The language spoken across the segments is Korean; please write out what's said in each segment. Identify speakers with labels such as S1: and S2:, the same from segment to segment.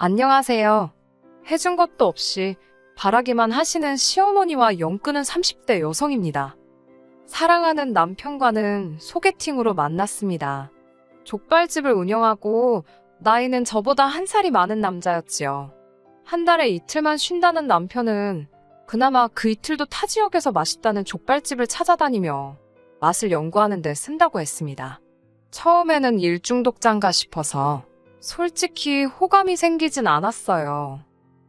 S1: 안녕하세요. 해준 것도 없이 바라기만 하시는 시어머니와 연 끊은 30대 여성입니다. 사랑하는 남편과는 소개팅으로 만났습니다. 족발집을 운영하고 나이는 저보다 한 살이 많은 남자였지요. 한 달에 이틀만 쉰다는 남편은 그나마 그 이틀도 타 지역에서 맛있다는 족발집을 찾아다니며 맛을 연구하는 데 쓴다고 했습니다. 처음에는 일중독자인가 싶어서 솔직히 호감이 생기진 않았어요.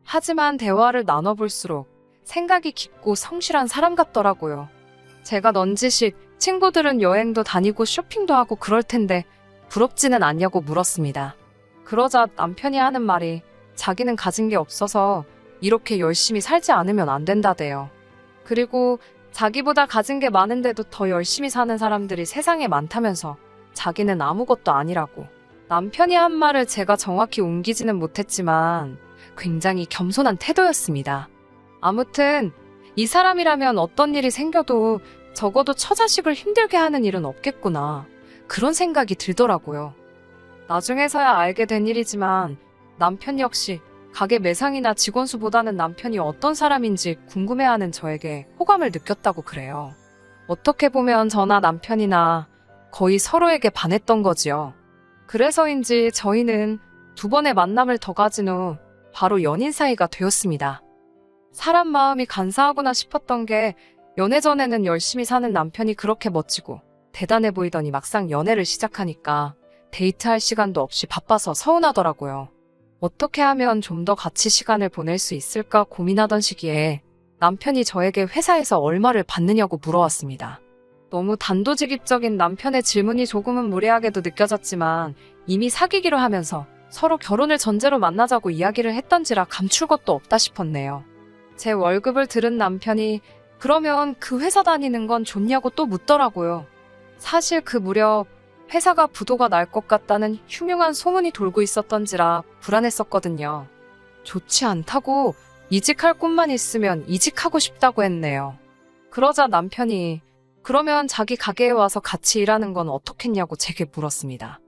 S1: 하지만 대화를 나눠볼수록 생각이 깊고 성실한 사람 같더라고요. 제가 넌지식 친구들은 여행도 다니고 쇼핑도 하고 그럴 텐데 부럽지는 않냐고 물었습니다. 그러자 남편이 하는 말이 자기는 가진 게 없어서 이렇게 열심히 살지 않으면 안 된다대요. 그리고 자기보다 가진 게 많은데도 더 열심히 사는 사람들이 세상에 많다면서 자기는 아무것도 아니라고. 남편이 한 말을 제가 정확히 옮기지는 못했지만 굉장히 겸손한 태도였습니다. 아무튼 이 사람이라면 어떤 일이 생겨도 적어도 처자식을 힘들게 하는 일은 없겠구나. 그런 생각이 들더라고요. 나중에서야 알게 된 일이지만 남편 역시 가게 매상이나 직원 수보다는 남편이 어떤 사람인지 궁금해하는 저에게 호감을 느꼈다고 그래요. 어떻게 보면 저나 남편이나 거의 서로에게 반했던 거지요. 그래서인지 저희는 두 번의 만남을 더 가진 후 바로 연인 사이가 되었습니다. 사람 마음이 간사하구나 싶었던 게 연애 전에는 열심히 사는 남편이 그렇게 멋지고 대단해 보이더니 막상 연애를 시작하니까 데이트할 시간도 없이 바빠서 서운하더라고요. 어떻게 하면 좀 더 같이 시간을 보낼 수 있을까 고민하던 시기에 남편이 저에게 회사에서 얼마를 받느냐고 물어왔습니다. 너무 단도직입적인 남편의 질문이 조금은 무례하게도 느껴졌지만 이미 사귀기로 하면서 서로 결혼을 전제로 만나자고 이야기를 했던지라 감출 것도 없다 싶었네요. 제 월급을 들은 남편이 그러면 그 회사 다니는 건 좋냐고 또 묻더라고요. 사실 그 무렵 회사가 부도가 날 것 같다는 흉흉한 소문이 돌고 있었던지라 불안했었거든요. 좋지 않다고 이직할 꿈만 있으면 이직하고 싶다고 했네요. 그러자 남편이 그러면 자기 가게에 와서 같이 일하는 건 어떻겠냐고 제게 물었습니다.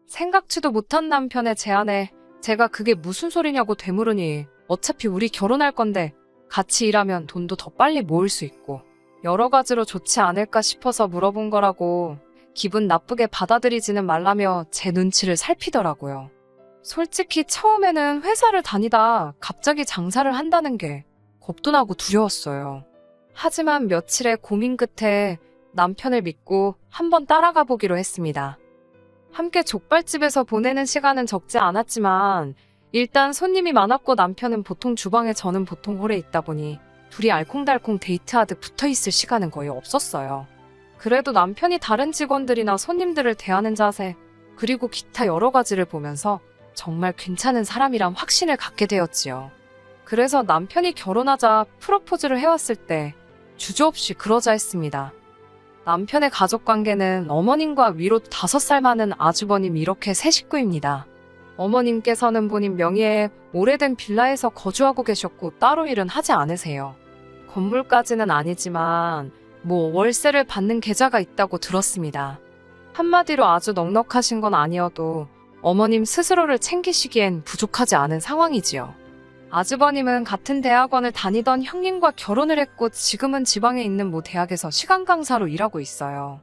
S1: 생각지도 못한 남편의 제안에 제가 그게 무슨 소리냐고 되물으니 어차피 우리 결혼할 건데 같이 일하면 돈도 더 빨리 모을 수 있고 여러 가지로 좋지 않을까 싶어서 물어본 거라고 기분 나쁘게 받아들이지는 말라며 제 눈치를 살피더라고요. 솔직히 처음에는 회사를 다니다 갑자기 장사를 한다는 게 겁도 나고 두려웠어요. 하지만 며칠의 고민 끝에 남편을 믿고 한번 따라가 보기로 했습니다. 함께 족발집에서 보내는 시간은 적지 않았지만 일단 손님이 많았고 남편은 보통 주방에 저는 보통 홀에 있다 보니 둘이 알콩달콩 데이트하듯 붙어있을 시간은 거의 없었어요. 그래도 남편이 다른 직원들이나 손님들을 대하는 자세 그리고 기타 여러 가지를 보면서 정말 괜찮은 사람이란 확신을 갖게 되었지요. 그래서 남편이 결혼하자 프로포즈를 해왔을 때 주저없이 그러자 했습니다. 남편의 가족관계는 어머님과 위로 5살 많은 아주버님 이렇게 세 식구입니다. 어머님께서는 본인 명의의 오래된 빌라에서 거주하고 계셨고 따로 일은 하지 않으세요. 건물까지는 아니지만 월세를 받는 계좌가 있다고 들었습니다. 한마디로 아주 넉넉하신 건 아니어도 어머님 스스로를 챙기시기엔 부족하지 않은 상황이지요. 아주버님은 같은 대학원을 다니던 형님과 결혼을 했고 지금은 지방에 있는 모 대학에서 시간 강사로 일하고 있어요.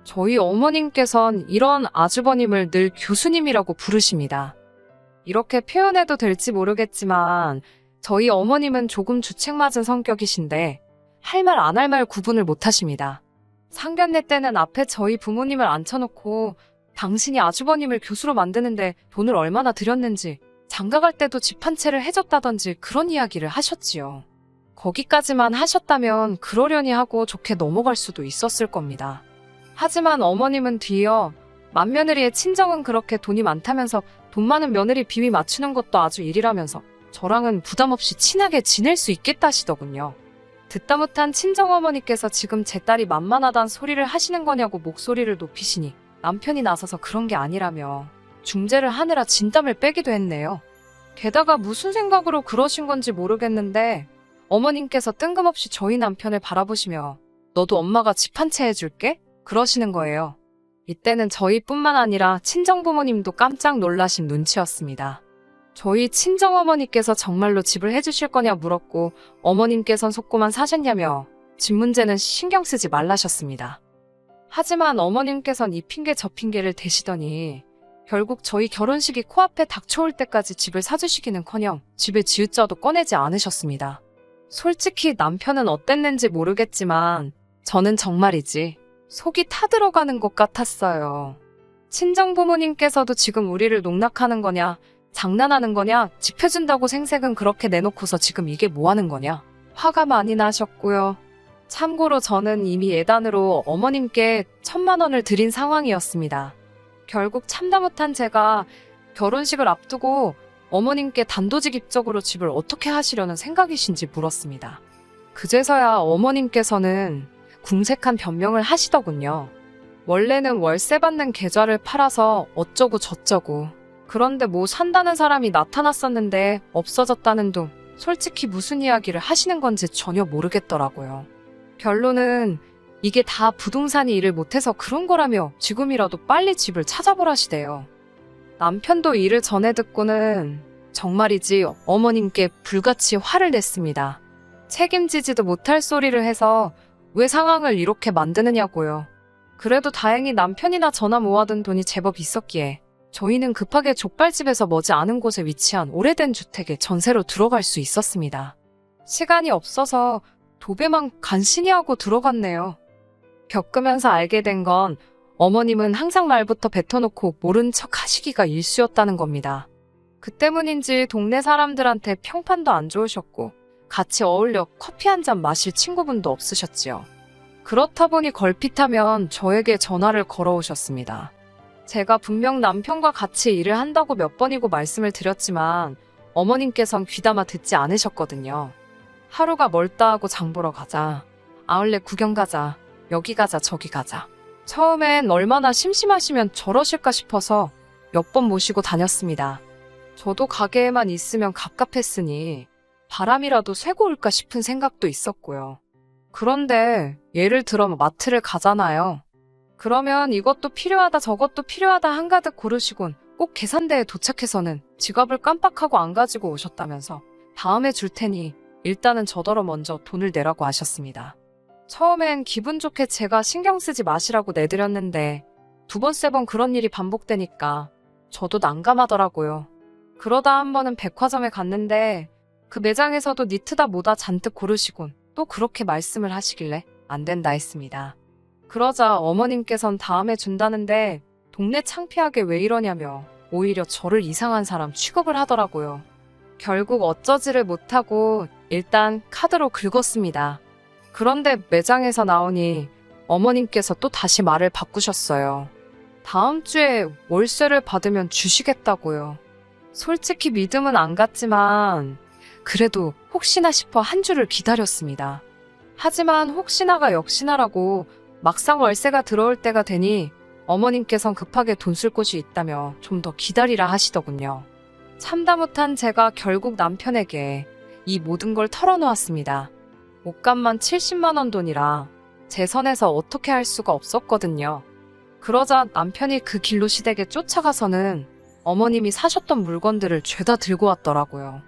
S1: 저희 어머님께선 이런 아주버님을 늘 교수님이라고 부르십니다. 이렇게 표현해도 될지 모르겠지만 저희 어머님은 조금 주책맞은 성격이신데 할 말 안 할 말 구분을 못 하십니다. 상견례 때는 앞에 저희 부모님을 앉혀놓고 당신이 아주버님을 교수로 만드는데 돈을 얼마나 들였는지 장가갈 때도 집 한 채를 해줬다던지 그런 이야기를 하셨지요. 거기까지만 하셨다면 그러려니 하고 좋게 넘어갈 수도 있었을 겁니다. 하지만 어머님은 뒤이어 맏며느리의 친정은 그렇게 돈이 많다면서 돈 많은 며느리 비위 맞추는 것도 아주 일이라면서 저랑은 부담 없이 친하게 지낼 수 있겠다 하시더군요. 듣다 못한 친정어머니께서 지금 제 딸이 만만하단 소리를 하시는 거냐고 목소리를 높이시니 남편이 나서서 그런 게 아니라며 중재를 하느라 진땀을 빼기도 했네요. 게다가 무슨 생각으로 그러신 건지 모르겠는데 어머님께서 뜬금없이 저희 남편을 바라보시며 너도 엄마가 집 한 채 해줄게? 그러시는 거예요. 이때는 저희뿐만 아니라 친정부모님도 깜짝 놀라신 눈치였습니다. 저희 친정어머니께서 정말로 집을 해주실 거냐 물었고 어머님께선 속고만 사셨냐며 집 문제는 신경 쓰지 말라셨습니다. 하지만 어머님께선 이 핑계 저 핑계를 대시더니 결국 저희 결혼식이 코앞에 닥쳐올 때까지 집을 사주시기는커녕 집에 지읒자도 꺼내지 않으셨습니다. 솔직히 남편은 어땠는지 모르겠지만 저는 정말이지 속이 타들어가는 것 같았어요. 친정부모님께서도 지금 우리를 농락하는 거냐, 장난하는 거냐, 집 해준다고 생색은 그렇게 내놓고서 지금 이게 뭐 하는 거냐. 화가 많이 나셨고요. 참고로 저는 이미 예단으로 어머님께 1,000만 원을 드린 상황이었습니다. 결국 참다 못한 제가 결혼식을 앞두고 어머님께 단도직입적으로 집을 어떻게 하시려는 생각이신지 물었습니다. 그제서야 어머님께서는 궁색한 변명을 하시더군요. 원래는 월세 받는 계좌를 팔아서 어쩌고 저쩌고. 그런데 뭐 산다는 사람이 나타났었는데 없어졌다는 둥. 솔직히 무슨 이야기를 하시는 건지 전혀 모르겠더라고요. 결론은 이게 다 부동산이 일을 못해서 그런 거라며 지금이라도 빨리 집을 찾아보라시대요. 남편도 이를 전해 듣고는 정말이지 어머님께 불같이 화를 냈습니다. 책임지지도 못할 소리를 해서 왜 상황을 이렇게 만드느냐고요. 그래도 다행히 남편이나 저나 모아둔 돈이 제법 있었기에 저희는 급하게 족발집에서 머지 않은 곳에 위치한 오래된 주택에 전세로 들어갈 수 있었습니다. 시간이 없어서 도배만 간신히 하고 들어갔네요. 겪으면서 알게 된 건 어머님은 항상 말부터 뱉어놓고 모른 척 하시기가 일쑤였다는 겁니다. 그 때문인지 동네 사람들한테 평판도 안 좋으셨고 같이 어울려 커피 한 잔 마실 친구분도 없으셨지요. 그렇다 보니 걸핏하면 저에게 전화를 걸어오셨습니다. 제가 분명 남편과 같이 일을 한다고 몇 번이고 말씀을 드렸지만 어머님께선 귀담아 듣지 않으셨거든요. 하루가 멀다 하고 장 보러 가자. 아울렛 구경 가자. 여기 가자 저기 가자. 처음엔 얼마나 심심하시면 저러실까 싶어서 몇 번 모시고 다녔습니다. 저도 가게에만 있으면 갑갑했으니 바람이라도 쐬고 올까 싶은 생각도 있었고요. 그런데 예를 들어 마트를 가잖아요. 그러면 이것도 필요하다 저것도 필요하다 한가득 고르시곤 꼭 계산대에 도착해서는 지갑을 깜빡하고 안 가지고 오셨다면서 다음에 줄 테니 일단은 저더러 먼저 돈을 내라고 하셨습니다. 처음엔 기분 좋게 제가 신경 쓰지 마시라고 내드렸는데 두 번, 세 번 그런 일이 반복되니까 저도 난감하더라고요. 그러다 한 번은 백화점에 갔는데 그 매장에서도 니트다 뭐다 잔뜩 고르시곤 또 그렇게 말씀을 하시길래 안 된다 했습니다. 그러자 어머님께선 다음에 준다는데 동네 창피하게 왜 이러냐며 오히려 저를 이상한 사람 취급을 하더라고요. 결국 어쩌지를 못하고 일단 카드로 긁었습니다. 그런데 매장에서 나오니 어머님께서 또 다시 말을 바꾸셨어요. 다음 주에 월세를 받으면 주시겠다고요. 솔직히 믿음은 안 갔지만 그래도 혹시나 싶어 한 주를 기다렸습니다. 하지만 혹시나가 역시나라고 막상 월세가 들어올 때가 되니 어머님께선 급하게 돈 쓸 곳이 있다며 좀 더 기다리라 하시더군요. 참다 못한 제가 결국 남편에게 이 모든 걸 털어놓았습니다. 옷값만 70만 원 돈이라 제 선에서 어떻게 할 수가 없었거든요. 그러자 남편이 그 길로 시댁에 쫓아가서는 어머님이 사셨던 물건들을 죄다 들고 왔더라고요.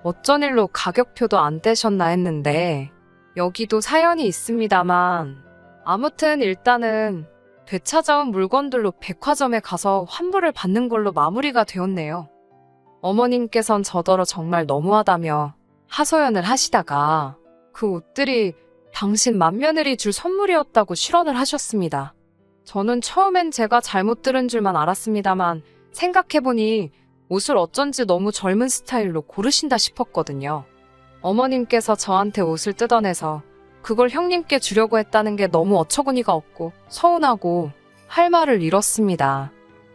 S1: 어쩐 일로 가격표도 안 떼셨나 했는데 여기도 사연이 있습니다만 아무튼 일단은 되찾아온 물건들로 백화점에 가서 환불을 받는 걸로 마무리가 되었네요. 어머님께선 저더러 정말 너무하다며 하소연을 하시다가 그 옷들이 당신 맏며느리 줄 선물이었다고 실언을 하셨습니다. 저는 처음엔 제가 잘못 들은 줄만 알았습니다만 생각해보니 옷을 어쩐지 너무 젊은 스타일로 고르신다 싶었거든요. 어머님께서 저한테 옷을 뜯어내서 그걸 형님께 주려고 했다는 게 너무 어처구니가 없고 서운하고 할 말을 잃었습니다.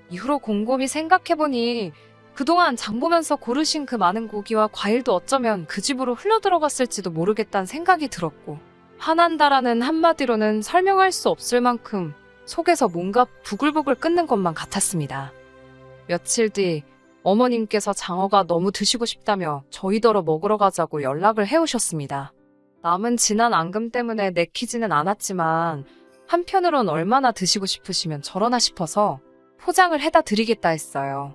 S1: 이후로 곰곰이 생각해보니 그동안 장 보면서 고르신 그 많은 고기와 과일도 어쩌면 그 집으로 흘러들어갔을지도 모르겠다는 생각이 들었고 화난다라는 한마디로는 설명할 수 없을 만큼 속에서 뭔가 부글부글 끓는 것만 같았습니다. 며칠 뒤 어머님께서 장어가 너무 드시고 싶다며 저희더러 먹으러 가자고 연락을 해오셨습니다. 남은 지난 앙금 때문에 내키지는 않았지만 한편으론 얼마나 드시고 싶으시면 저러나 싶어서 포장을 해다 드리겠다 했어요.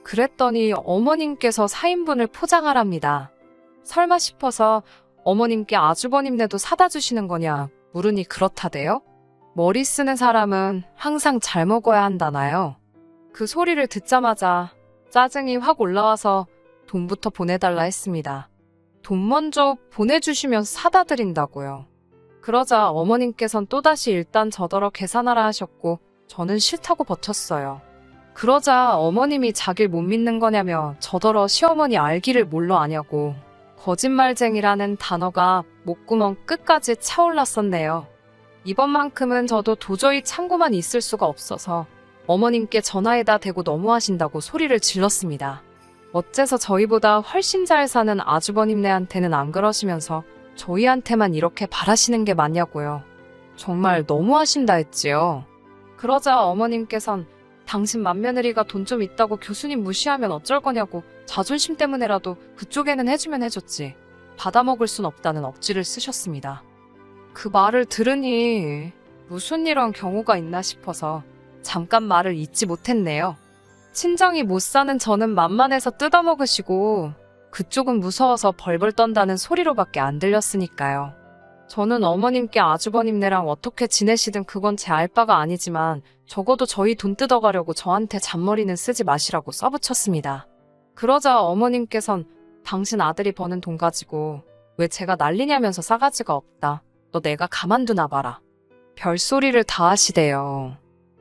S1: 그랬더니 어머님께서 4인분을 포장하랍니다. 설마 싶어서 어머님께 아주버님네도 사다 주시는 거냐 물으니 그렇다대요. 머리 쓰는 사람은 항상 잘 먹어야 한다나요. 그 소리를 듣자마자 짜증이 확 올라와서 돈부터 보내달라 했습니다. 돈 먼저 보내주시면 사다 드린다고요. 그러자 어머님께선 또다시 일단 저더러 계산하라 하셨고 저는 싫다고 버텼어요. 그러자 어머님이 자길 못 믿는 거냐며 저더러 시어머니 알기를 몰라 아냐고 거짓말쟁이라는 단어가 목구멍 끝까지 차올랐었네요. 이번만큼은 저도 도저히 참고만 있을 수가 없어서 어머님께 전화에다 대고 너무하신다고 소리를 질렀습니다. 어째서 저희보다 훨씬 잘 사는 아주버님네한테는 안 그러시면서 저희한테만 이렇게 바라시는 게 맞냐고요. 정말 너무하신다 했지요. 그러자 어머님께선 당신 맏며느리가 돈 좀 있다고 교수님 무시하면 어쩔 거냐고 자존심 때문에라도 그쪽에는 해주면 해줬지. 받아먹을 순 없다는 억지를 쓰셨습니다. 그 말을 들으니 무슨 이런 경우가 있나 싶어서 잠깐 말을 잇지 못했네요. 친정이 못 사는 저는 만만해서 뜯어먹으시고 그쪽은 무서워서 벌벌 떤다는 소리로밖에 안 들렸으니까요. 저는 어머님께 아주버님네랑 어떻게 지내시든 그건 제 알 바가 아니지만 적어도 저희 돈 뜯어가려고 저한테 잔머리는 쓰지 마시라고 써붙였습니다. 그러자 어머님께선 당신 아들이 버는 돈 가지고 왜 제가 난리냐면서 싸가지가 없다. 너 내가 가만두나 봐라. 별소리를 다 하시대요.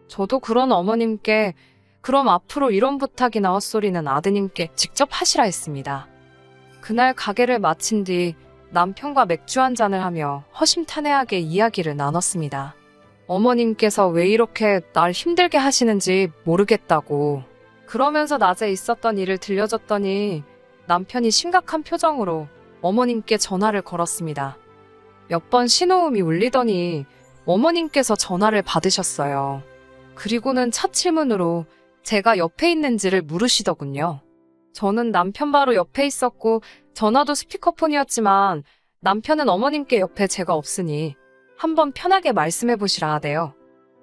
S1: 저도 그런 어머님께 그럼 앞으로 이런 부탁이나 헛소리는 아드님께 직접 하시라 했습니다. 그날 가게를 마친 뒤 남편과 맥주 한 잔을 하며 허심탄회하게 이야기를 나눴습니다. 어머님께서 왜 이렇게 날 힘들게 하시는지 모르겠다고 그러면서 낮에 있었던 일을 들려줬더니 남편이 심각한 표정으로 어머님께 전화를 걸었습니다. 몇 번 신호음이 울리더니 어머님께서 전화를 받으셨어요. 그리고는 첫 질문으로 제가 옆에 있는지를 물으시더군요. 저는 남편 바로 옆에 있었고 전화도 스피커폰이었지만 남편은 어머님께 옆에 제가 없으니 한번 편하게 말씀해 보시라 하대요.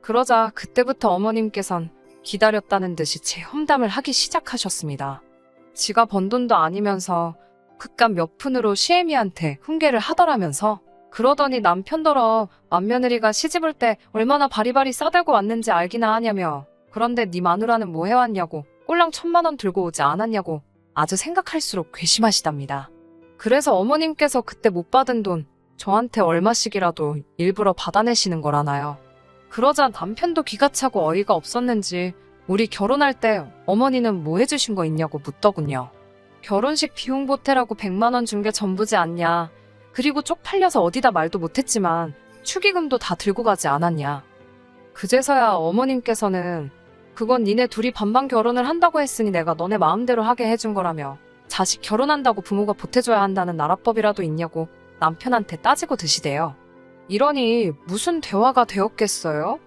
S1: 그러자 그때부터 어머님께선 기다렸다는 듯이 제 험담을 하기 시작하셨습니다. 지가 번 돈도 아니면서 그깟 몇 푼으로 시애미한테 훈계를 하더라면서 그러더니 남편더러 맏며느리가 시집올 때 얼마나 바리바리 싸들고 왔는지 알기나 하냐며 그런데 네 마누라는 뭐 해왔냐고 꼴랑 1,000만 원 들고 오지 않았냐고 아주 생각할수록 괘씸하시답니다. 그래서 어머님께서 그때 못 받은 돈 저한테 얼마씩이라도 일부러 받아내시는 거라나요. 그러자 남편도 기가 차고 어이가 없었는지 우리 결혼할 때 어머니는 뭐 해주신 거 있냐고 묻더군요. 결혼식 비용 보태라고 100만 원 준 게 전부지 않냐. 그리고 쪽팔려서 어디다 말도 못했지만 축의금도 다 들고 가지 않았냐. 그제서야 어머님께서는 그건 니네 둘이 반반 결혼을 한다고 했으니 내가 너네 마음대로 하게 해준 거라며 자식 결혼한다고 부모가 보태줘야 한다는 나라법이라도 있냐고 남편한테 따지고 드시대요. 이러니 무슨 대화가 되었겠어요?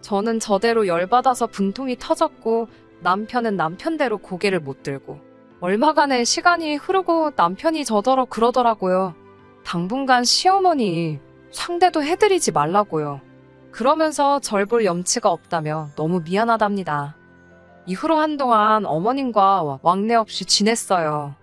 S1: 저는 저대로 열받아서 분통이 터졌고 남편은 남편대로 고개를 못 들고 얼마간의 시간이 흐르고 남편이 저더러 그러더라고요. 당분간 시어머니 상대도 해드리지 말라고요. 그러면서 절 볼 염치가 없다며 너무 미안하답니다. 이후로 한동안 어머님과 왕래 없이 지냈어요.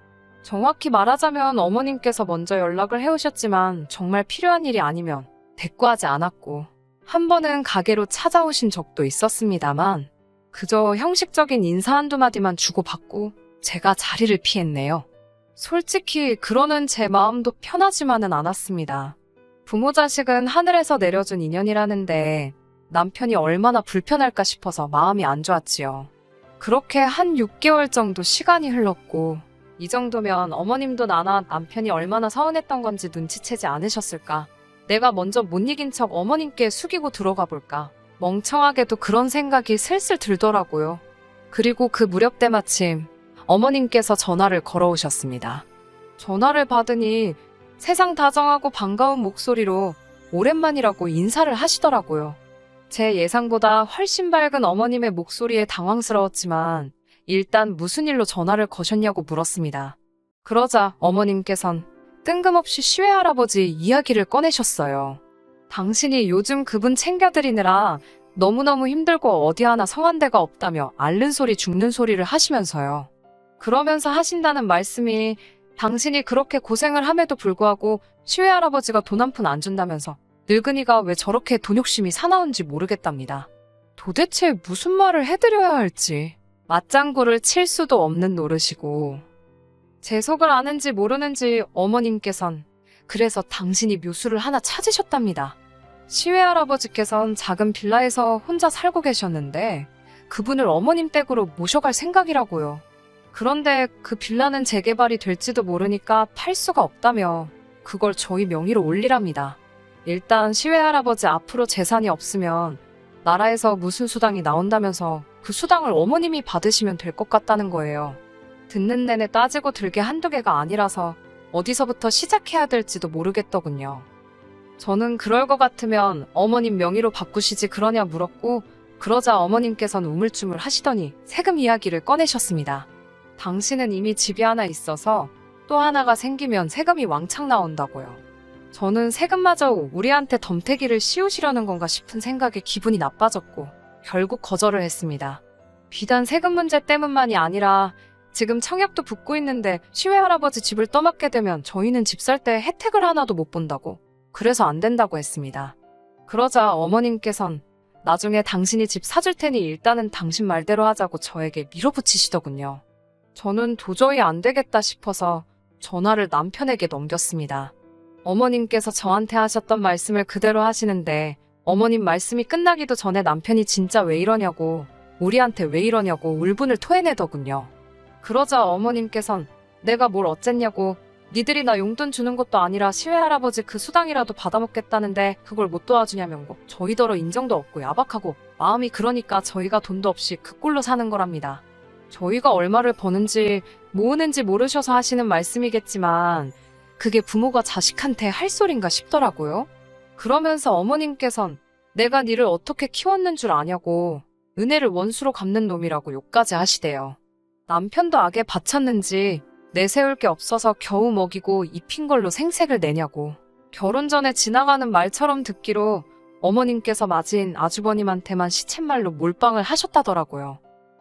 S1: 정확히 말하자면 어머님께서 먼저 연락을 해오셨지만 정말 필요한 일이 아니면 대꾸하지 않았고 한 번은 가게로 찾아오신 적도 있었습니다만 그저 형식적인 인사 한두 마디만 주고받고 제가 자리를 피했네요. 솔직히 그러는 제 마음도 편하지만은 않았습니다. 부모 자식은 하늘에서 내려준 인연이라는데 남편이 얼마나 불편할까 싶어서 마음이 안 좋았지요. 그렇게 한 6개월 정도 시간이 흘렀고 이 정도면 어머님도 나나 남편이 얼마나 서운했던 건지 눈치채지 않으셨을까. 내가 먼저 못 이긴 척 어머님께 숙이고 들어가 볼까. 멍청하게도 그런 생각이 슬슬 들더라고요. 그리고 그 무렵 때마침 어머님께서 전화를 걸어오셨습니다. 전화를 받으니 세상 다정하고 반가운 목소리로 오랜만이라고 인사를 하시더라고요. 제 예상보다 훨씬 밝은 어머님의 목소리에 당황스러웠지만 일단 무슨 일로 전화를 거셨냐고 물었습니다. 그러자 어머님께선 뜬금없이 시외 할아버지 이야기를 꺼내셨어요. 당신이 요즘 그분 챙겨드리느라 너무너무 힘들고 어디 하나 성한 데가 없다며 앓는 소리 죽는 소리를 하시면서요. 그러면서 하신다는 말씀이 당신이 그렇게 고생을 함에도 불구하고 시외할아버지가 돈 한 푼 안 준다면서 늙은이가 왜 저렇게 돈 욕심이 사나운지 모르겠답니다. 도대체 무슨 말을 해드려야 할지. 맞장구를 칠 수도 없는 노릇이고 제 속을 아는지 모르는지 어머님께선 그래서 당신이 묘수를 하나 찾으셨답니다. 시외할아버지께선 작은 빌라에서 혼자 살고 계셨는데 그분을 어머님 댁으로 모셔갈 생각이라고요. 그런데 그 빌라는 재개발이 될지도 모르니까 팔 수가 없다며 그걸 저희 명의로 올리랍니다. 일단 시외할아버지 앞으로 재산이 없으면 나라에서 무슨 수당이 나온다면서 그 수당을 어머님이 받으시면 될 것 같다는 거예요. 듣는 내내 따지고 들게 한두 개가 아니라서 어디서부터 시작해야 될지도 모르겠더군요. 저는 그럴 것 같으면 어머님 명의로 바꾸시지 그러냐 물었고 그러자 어머님께서는 우물쭈물 하시더니 세금 이야기를 꺼내셨습니다. 당신은 이미 집이 하나 있어서 또 하나가 생기면 세금이 왕창 나온다고요. 저는 세금마저 우리한테 덤태기를 씌우시려는 건가 싶은 생각에 기분이 나빠졌고 결국 거절을 했습니다. 비단 세금 문제 때문만이 아니라 지금 청약도 붙고 있는데 시외할아버지 집을 떠맡게 되면 저희는 집 살 때 혜택을 하나도 못 본다고 그래서 안 된다고 했습니다. 그러자 어머님께선 나중에 당신이 집 사줄 테니 일단은 당신 말대로 하자고 저에게 밀어붙이시더군요. 저는 도저히 안 되겠다 싶어서 전화를 남편에게 넘겼습니다. 어머님께서 저한테 하셨던 말씀을 그대로 하시는데 어머님 말씀이 끝나기도 전에 남편이 진짜 왜 이러냐고 우리한테 왜 이러냐고 울분을 토해내더군요. 그러자 어머님께선 내가 뭘 어쨌냐고 니들이 나 용돈 주는 것도 아니라 시외할아버지 그 수당이라도 받아먹겠다는데 그걸 못 도와주냐면고 저희더러 인정도 없고 야박하고 마음이 그러니까 저희가 돈도 없이 그 꼴로 사는 거랍니다. 저희가 얼마를 버는지 모으는지 모르셔서 하시는 말씀이겠지만 그게 부모가 자식한테 할 소린가 싶더라고요. 그러면서 어머님께선 내가 니를 어떻게 키웠는 줄 아냐고 은혜를 원수로 갚는 놈이라고 욕까지 하시대요. 남편도 악에 바쳤는지 내세울 게 없어서 겨우 먹이고 입힌 걸로 생색을 내냐고 결혼 전에 지나가는 말처럼 듣기로 어머님께서 맞은 아주버님한테만 시쳇말로 몰빵을 하셨다더라고요.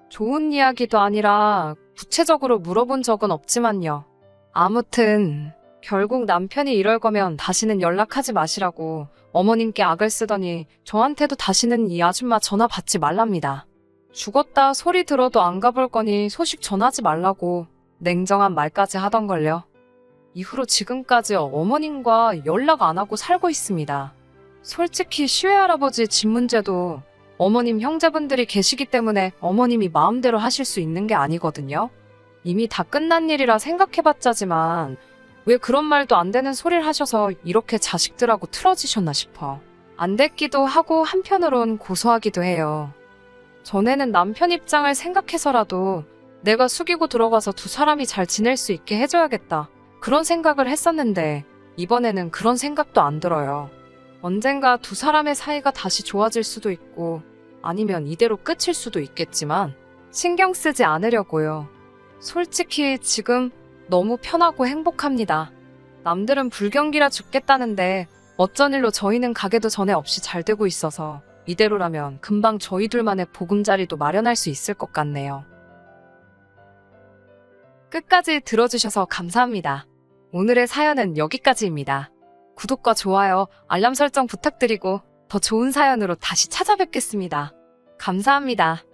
S1: 좋은 이야기도 아니라 구체적으로 물어본 적은 없지만요. 아무튼 결국 남편이 이럴 거면 다시는 연락하지 마시라고 어머님께 악을 쓰더니 저한테도 다시는 이 아줌마 전화 받지 말랍니다. 죽었다 소리 들어도 안 가볼 거니 소식 전하지 말라고 냉정한 말까지 하던걸요. 이후로 지금까지 어머님과 연락 안 하고 살고 있습니다. 솔직히 시외할아버지 집 문제도 어머님 형제분들이 계시기 때문에 어머님이 마음대로 하실 수 있는 게 아니거든요. 이미 다 끝난 일이라 생각해봤자지만 왜 그런 말도 안 되는 소리를 하셔서 이렇게 자식들하고 틀어지셨나 싶어. 안 됐기도 하고 한편으론 고소하기도 해요. 전에는 남편 입장을 생각해서라도 내가 숙이고 들어가서 두 사람이 잘 지낼 수 있게 해줘야겠다. 그런 생각을 했었는데 이번에는 그런 생각도 안 들어요. 언젠가 두 사람의 사이가 다시 좋아질 수도 있고 아니면 이대로 끝일 수도 있겠지만 신경 쓰지 않으려고요. 솔직히 지금 너무 편하고 행복합니다. 남들은 불경기라 죽겠다는데 어쩐 일로 저희는 가게도 전에 없이 잘 되고 있어서 이대로라면 금방 저희 둘만의 보금자리도 마련할 수 있을 것 같네요. 끝까지 들어주셔서 감사합니다. 오늘의 사연은 여기까지입니다. 구독과 좋아요, 알람 설정 부탁드리고 더 좋은 사연으로 다시 찾아뵙겠습니다. 감사합니다.